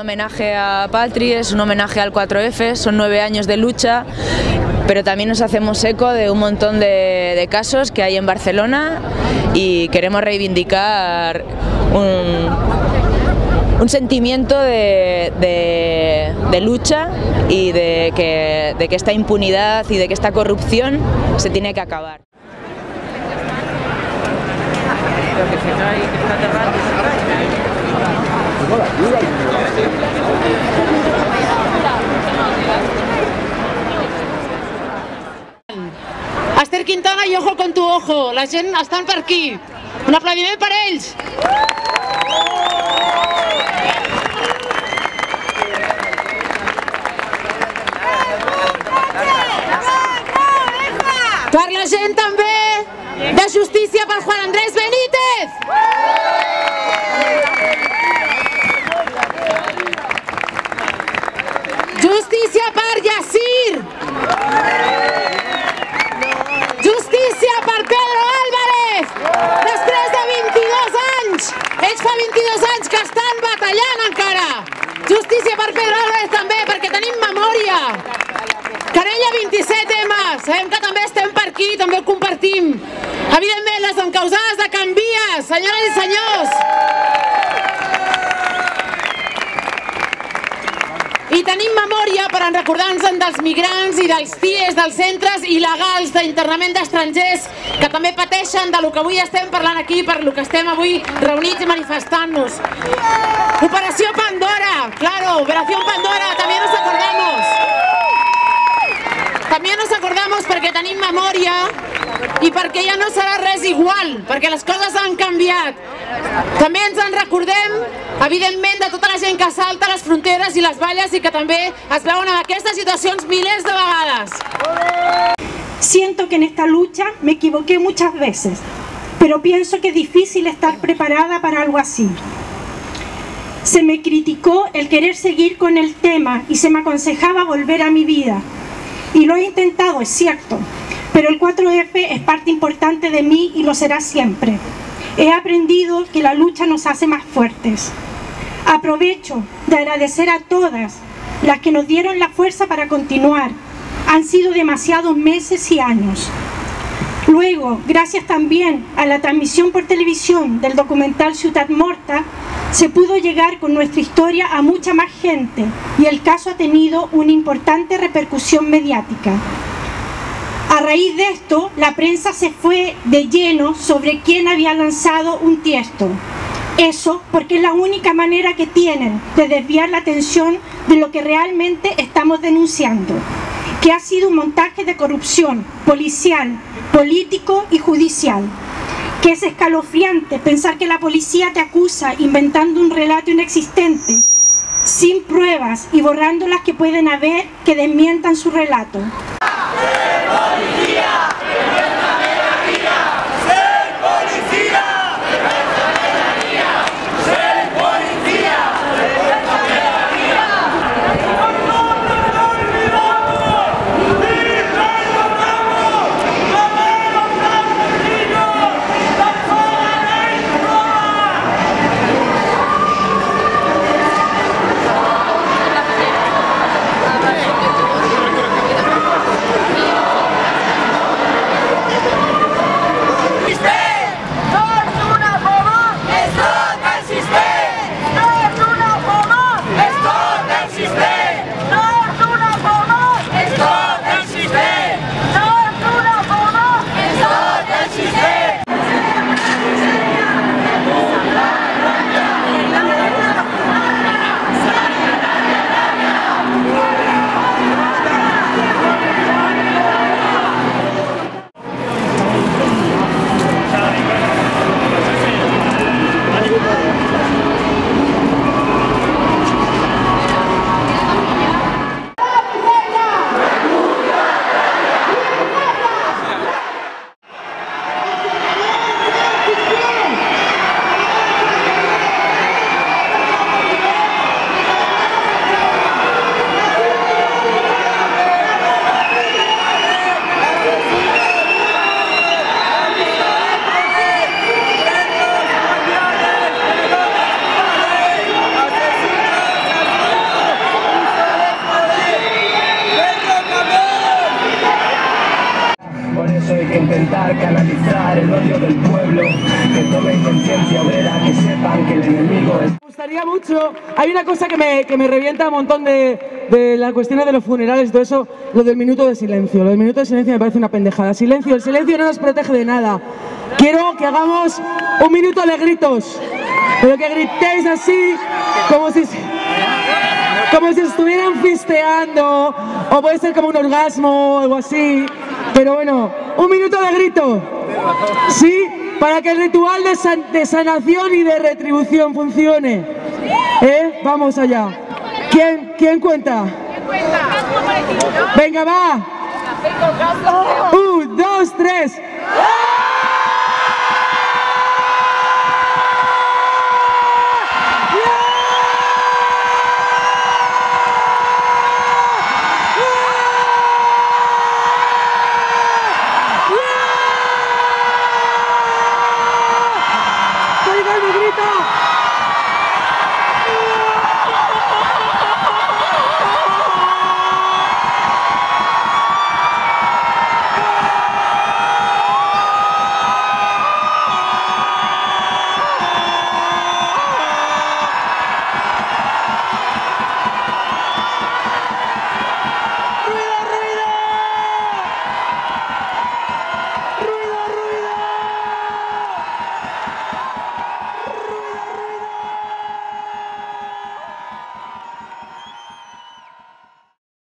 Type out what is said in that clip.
homenaje a Patri, es un homenaje al 4F, son 9 años de lucha, pero también nos hacemos eco de un montón de casos que hay en Barcelona y queremos reivindicar un sentimiento de lucha y de que esta impunidad y de que esta corrupción se tiene que acabar. Esther Quintana i Ojo con tu ojo, la gent estan per aquí. Un aplaudiment per ells. Per la gent també de justícia per Juan Andrés Benítez. Justícia per Yassir. Justícia per Pedro Álvarez. Després de 22 anys, ells fa 22 anys que estan batallant encara. Justícia per Pedro Álvarez també, perquè tenim memòria. Querella 27M, sabem que també estem per aquí, també ho compartim. Evidentment, les encausades de Can Vies, senyores i senyors. I tenim memòria per recordar-nos dels migrants i dels CIEs, dels centres il·legals d'internament d'estrangers que també pateixen de lo que avui estem parlant aquí, per lo que estem avui reunits i manifestant-nos. Operació Pandora, claro, Operació Pandora, també nos acordamos. També nos acordamos perquè tenim memòria i perquè ja no serà res igual, perquè les coses han canviat. També ens en recordem, evidentment, de tota la gent que salta les fronteres i les valles i que també es veuen en aquestes situacions milers de vegades. Siento que en esta lucha me equivoqué muchas veces, pero pienso que es difícil estar preparada para algo así. Se me criticó el querer seguir con el tema y se me aconsejaba volver a mi vida. Y lo he intentado, es cierto, pero el 4F es parte importante de mí y lo será siempre. He aprendido que la lucha nos hace más fuertes. Aprovecho de agradecer a todas las que nos dieron la fuerza para continuar. Han sido demasiados meses y años. Luego, gracias también a la transmisión por televisión del documental Ciutat Morta, se pudo llegar con nuestra historia a mucha más gente y el caso ha tenido una importante repercusión mediática. A raíz de esto, la prensa se fue de lleno sobre quién había lanzado un tiesto. Eso porque es la única manera que tienen de desviar la atención de lo que realmente estamos denunciando, que ha sido un montaje de corrupción policial, político y judicial. Que es escalofriante pensar que la policía te acusa inventando un relato inexistente, sin pruebas y borrando las que pueden haber que desmientan su relato. intentar canalizar el odio del pueblo, que tomen conciencia obrera, que sepan que el enemigo es... Me gustaría mucho, hay una cosa que me revienta un montón de las cuestiones de los funerales y todo eso, lo del minuto de silencio. Lo del minuto de silencio me parece una pendejada. Silencio, el silencio no nos protege de nada. Quiero que hagamos un minuto de gritos, pero que gritéis así, como si estuvieran fisteando, o puede ser como un orgasmo o algo así, pero bueno, un minuto de grito, ¿sí? Para que el ritual de sanación y de retribución funcione. Vamos allá. ¿Quién cuenta? Venga, va. 1, 2, 3. ¡Grito!